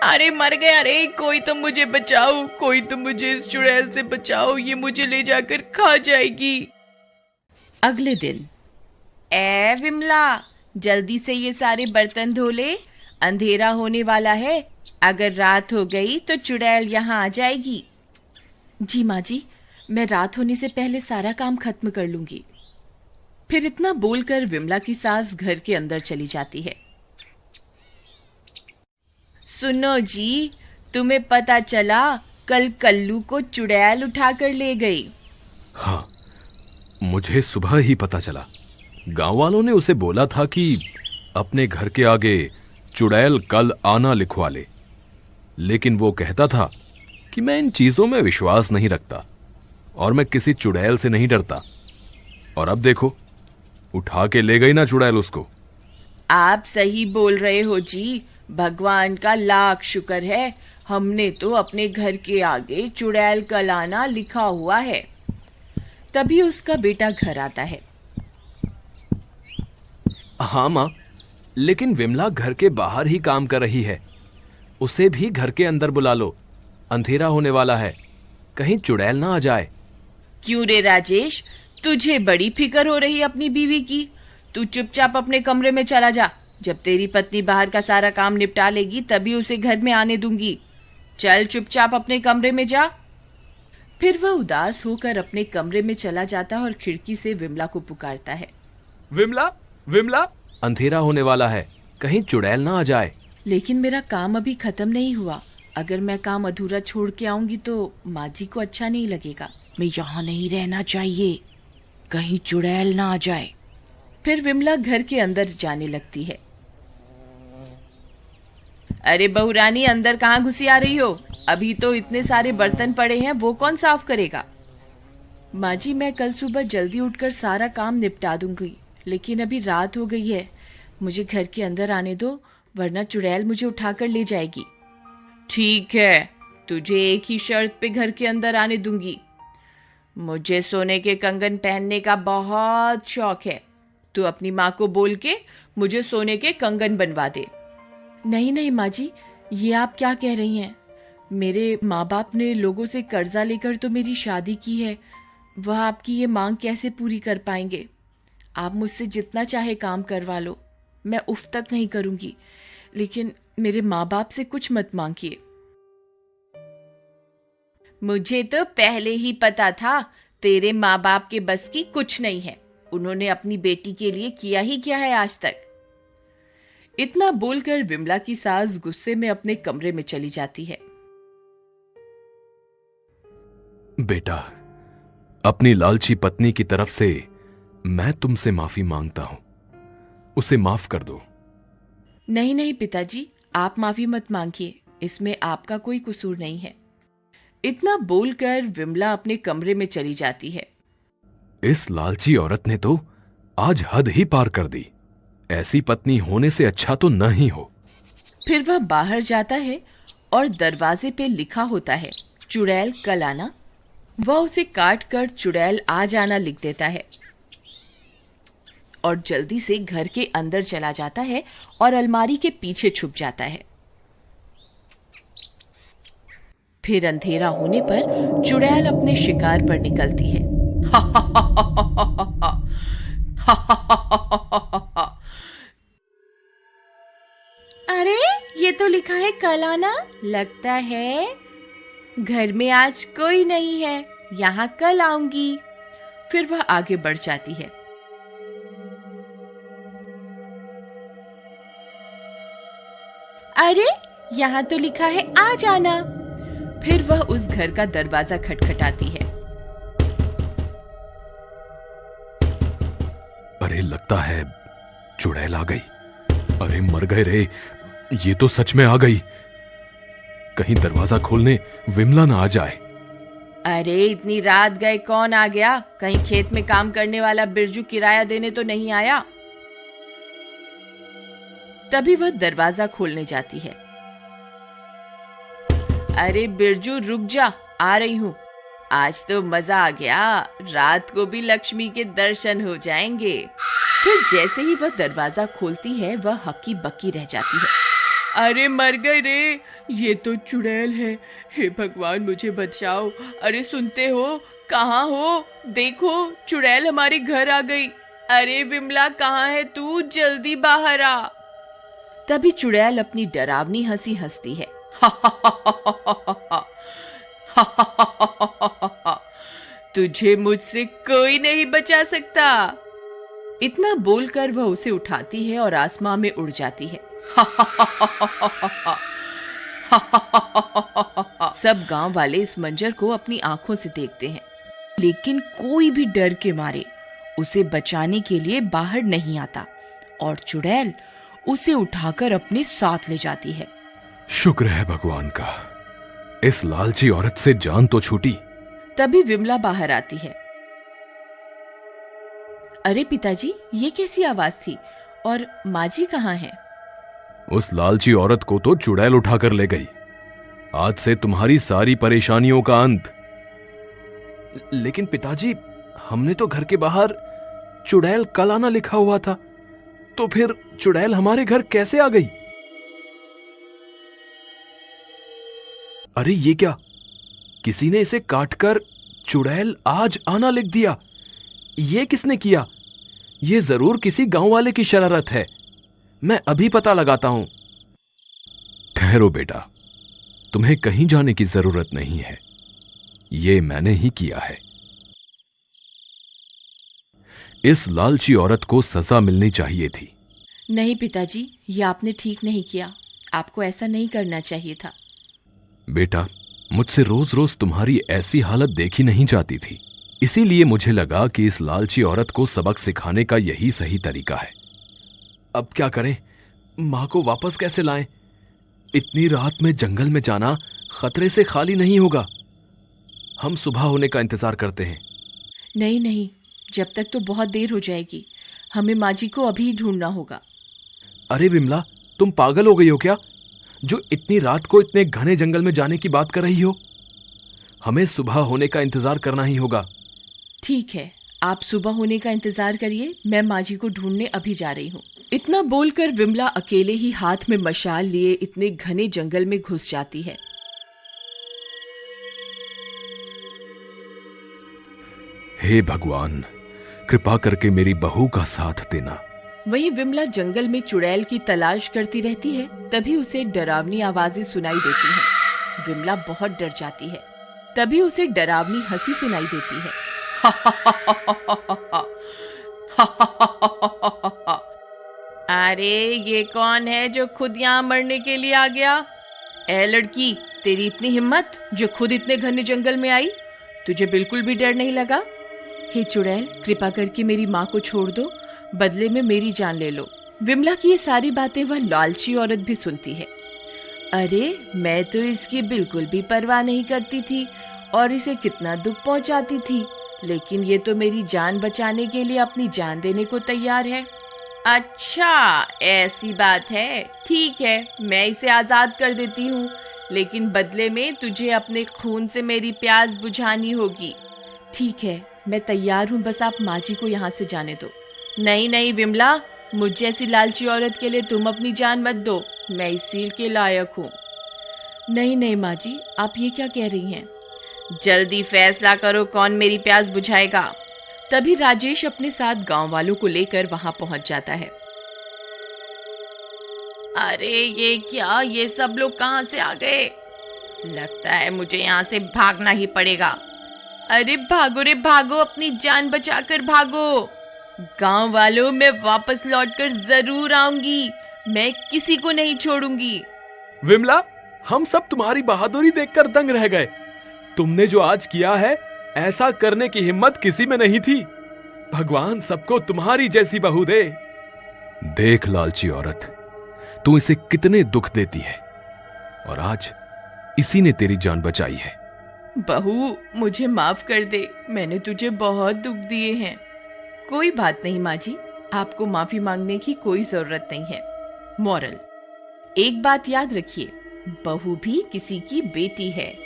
अरे मर गया रे, कोई तो मुझे बचाओ, कोई तो मुझे इस चुड़ैल से बचाओ, ये मुझे ले जाकर खा जाएगी। अगले दिन, ए विमला, जल्दी से ये सारे बर्तन धो ले, अंधेरा होने वाला है। अगर रात हो गई तो चुड़ैल यहाँ आ जाएगी। जी माँ जी, मैं रात होने से पहले सारा काम खत्म कर लूंगी। फिर इतना बोलकर विमला की सास घर के अंदर चली जाती है। सुनो जी, तुम्हें पता चला कल कल्लू को चुड़ैल उठा कर ले गई। हाँ, मुझे सुबह ही पता चला। गांव वालों ने उसे बोला था कि अपने घर के आगे चुड़ैल कल आना लिखवा ले, लेकिन वो कहता था कि मैं इन चीजों में विश्वास नहीं रखता और मैं किसी चुड़ैल से नहीं डरता। और अब देखो, उठा के ले गई ना चुड़ैल उसको। आप सही बोल रहे हो जी, भगवान का लाख शुक्र है, हमने तो अपने घर के आगे चुड़ैल का लाना लिखा हुआ है। तभी उसका बेटा घर आता है। हाँ माँ, लेकिन विमला घर के बाहर ही काम कर रही है, उसे भी घर के अंदर बुला लो, अंधेरा होने वाला है, कहीं चुड़ैल ना आ जाए। क्यों रे राजेश, तुझे बड़ी फिक्र हो रही अपनी बीवी की। तू चुपचाप अपने कमरे में चला जा, जब तेरी पत्नी बाहर का सारा काम निपटा लेगी तभी उसे घर में आने दूंगी। चल चुपचाप अपने कमरे में जा। फिर वह उदास होकर अपने कमरे में चला जाता है और खिड़की से विमला को पुकारता है। विमला, विमला, अंधेरा होने वाला है, कहीं चुड़ैल ना आ जाए। लेकिन मेरा काम अभी खत्म नहीं हुआ, अगर मैं काम अधूरा छोड़ के आऊंगी तो माँ जी को अच्छा नहीं लगेगा। मैं यहाँ नहीं रहना चाहिए, कहीं चुड़ैल ना आ जाए। फिर विमला घर के अंदर जाने लगती है। अरे बहू रानी, अंदर कहाँ घुसी आ रही हो? अभी तो इतने सारे बर्तन पड़े हैं, वो कौन साफ करेगा? माँ जी, मैं कल सुबह जल्दी उठकर सारा काम निपटा दूंगी, लेकिन अभी रात हो गई है, मुझे घर के अंदर आने दो, वरना चुड़ैल मुझे उठाकर ले जाएगी। ठीक है, तुझे एक ही शर्त पे घर के अंदर आने दूंगी। मुझे सोने के कंगन पहनने का बहुत शौक है, तू अपनी माँ को बोल के मुझे सोने के कंगन बनवा दे। नहीं नहीं माँ जी, ये आप क्या कह रही हैं? मेरे माँ बाप ने लोगों से कर्जा लेकर तो मेरी शादी की है, वह आपकी ये मांग कैसे पूरी कर पाएंगे? आप मुझसे जितना चाहे काम करवा लो, मैं उफ तक नहीं करूंगी, लेकिन मेरे माँ बाप से कुछ मत मांगिए। मुझे तो पहले ही पता था तेरे माँ बाप के बस की कुछ नहीं है, उन्होंने अपनी बेटी के लिए किया ही क्या है आज तक। इतना बोलकर विमला की सास गुस्से में अपने कमरे में चली जाती है। बेटा, अपनी लालची पत्नी की तरफ से मैं तुमसे माफी मांगता हूं, उसे माफ कर दो। नहीं नहीं पिताजी, आप माफी मत मांगिए, इसमें आपका कोई कसूर नहीं है। इतना बोलकर विमला अपने कमरे में चली जाती है। इस लालची औरत ने तो आज हद ही पार कर दी, ऐसी पत्नी होने से अच्छा तो न ही हो। फिर वह बाहर जाता है और दरवाजे पे लिखा होता है, चुड़ैल कल आना। वह उसे काट कर चुड़ैल आ जाना लिख देता है और जल्दी से घर के अंदर चला जाता है और अलमारी के पीछे छुप जाता है। फिर अंधेरा होने पर चुड़ैल अपने शिकार पर निकलती है। अरे ये तो लिखा है कल आना, लगता है घर में आज कोई नहीं है, यहाँ कल आऊंगी। फिर वह आगे बढ़ जाती है। अरे यहाँ तो लिखा है आ जाना। फिर वह उस घर का दरवाजा खटखटाती है। अरे लगता है चुड़ैल आ गई। अरे मर गए रे, ये तो सच में आ गई। कहीं दरवाजा खोलने विमला ना आ जाए। अरे इतनी रात गए कौन आ गया? कहीं खेत में काम करने वाला बिरजू किराया देने तो नहीं आया? तभी वह दरवाजा खोलने जाती है। अरे बिरजू रुक जा, आ रही हूँ। आज तो मजा आ गया, रात को भी लक्ष्मी के दर्शन हो जाएंगे। फिर जैसे ही वह दरवाजा खोलती है, वह हक्की बक्की रह जाती है। अरे मर गए रे, ये तो चुड़ैल है। हे भगवान मुझे बचाओ। अरे सुनते हो, कहाँ हो? देखो चुड़ैल हमारे घर आ गई। अरे विमला कहाँ है तू? जल्दी बाहर आ। तभी चुड़ैल अपनी डरावनी हंसी हंसती है। तुझे मुझसे कोई नहीं बचा सकता। इतना बोलकर वह उसे उठाती है और आसमां में उड़ जाती है। सब गांव वाले इस मंजर को अपनी आंखों से देखते हैं, लेकिन कोई भी डर के मारे उसे बचाने के लिए बाहर नहीं आता और चुड़ैल उसे उठाकर अपने साथ ले जाती है। शुक्र है भगवान का, इस लालची औरत से जान तो छूटी। तभी विमला बाहर आती है। अरे पिताजी, ये कैसी आवाज थी? और माँ जी कहाँ है? उस लालची औरत को तो चुड़ैल उठाकर ले गई। आज से तुम्हारी सारी परेशानियों का अंत। लेकिन पिताजी, हमने तो घर के बाहर चुड़ैल कल आना लिखा हुआ था, तो फिर चुड़ैल हमारे घर कैसे आ गई? अरे ये क्या, किसी ने इसे काटकर चुड़ैल आज आना लिख दिया। ये किसने किया? ये जरूर किसी गांव वाले की शरारत है। मैं अभी पता लगाता हूं। ठहरो बेटा, तुम्हें कहीं जाने की जरूरत नहीं है। ये मैंने ही किया है। इस लालची औरत को सजा मिलनी चाहिए थी। नहीं पिताजी, ये आपने ठीक नहीं किया। आपको ऐसा नहीं करना चाहिए था। बेटा, मुझसे रोज रोज तुम्हारी ऐसी हालत देखी नहीं जाती थी, इसीलिए मुझे लगा कि इस लालची औरत को सबक सिखाने का यही सही तरीका है। अब क्या करें? मां को वापस कैसे लाएं? इतनी रात में जंगल में जाना खतरे से खाली नहीं होगा। हम सुबह होने का इंतजार करते हैं। नहीं नहीं, जब तक तो बहुत देर हो जाएगी। हमें माँ जी को अभी ढूंढना होगा। अरे विमला, तुम पागल हो गई हो क्या, जो इतनी रात को इतने घने जंगल में जाने की बात कर रही हो? हमें सुबह होने का इंतजार करना ही होगा। ठीक है, आप सुबह होने का इंतजार करिए, मैं माँ जी को ढूंढने अभी जा रही हूँ। इतना बोलकर विमला अकेले ही हाथ में मशाल लिए इतने घने जंगल में घुस जाती है। हे भगवान, कृपा करके मेरी बहू का साथ देना। वहीं विमला जंगल में चुड़ैल की तलाश करती रहती है। तभी उसे डरावनी आवाजें सुनाई देती हैं। विमला बहुत डर जाती है। तभी उसे डरावनी हंसी सुनाई देती है। अरे ये कौन है जो खुद यहाँ मरने के लिए आ गया? ए लड़की, तेरी इतनी हिम्मत जो खुद इतने घने जंगल में आई? तुझे बिल्कुल भी डर नहीं लगा? हे चुड़ैल, कृपा करके मेरी माँ को छोड़ दो, बदले में मेरी जान ले लो। विमला की ये सारी बातें वह लालची औरत भी सुनती है। अरे मैं तो इसकी बिल्कुल भी परवाह नहीं करती थी और इसे कितना दुख पहुंचाती थी, लेकिन ये तो मेरी जान बचाने के लिए अपनी जान देने को तैयार है। अच्छा ऐसी बात है, ठीक है, मैं इसे आजाद कर देती हूँ, लेकिन बदले में तुझे अपने खून से मेरी प्यास बुझानी होगी। ठीक है, मैं तैयार हूँ, बस आप माँ जी को यहाँ से जाने दो। नहीं नहीं विमला, मुझ जैसी लालची औरत के लिए तुम अपनी जान मत दो, मैं इस सील के लायक हूँ। नहीं नहीं माँ जी, आप ये क्या कह रही हैं? जल्दी फैसला करो, कौन मेरी प्यास बुझाएगा। तभी राजेश अपने साथ गांव वालों को लेकर वहां पहुंच जाता है। अरे ये क्या, ये सब लोग कहां से आ गए? लगता है मुझे यहाँ से भागना ही पड़ेगा। अरे भागो रे भागो, अपनी जान बचाकर भागो। गांव वालों, मैं वापस लौटकर जरूर आऊंगी, मैं किसी को नहीं छोड़ूंगी। विमला, हम सब तुम्हारी बहादुरी देखकर दंग रह गए। तुमने जो आज किया है, ऐसा करने की हिम्मत किसी में नहीं थी। भगवान सबको तुम्हारी जैसी बहू दे। देख लालची औरत, तू इसे कितने दुख देती है और आज इसी ने तेरी जान बचाई है। बहू, मुझे माफ कर दे, मैंने तुझे बहुत दुख दिए हैं। कोई बात नहीं माँ जी, आपको माफी मांगने की कोई जरूरत नहीं है। मॉरल, एक बात याद रखिए, बहू भी किसी की बेटी है।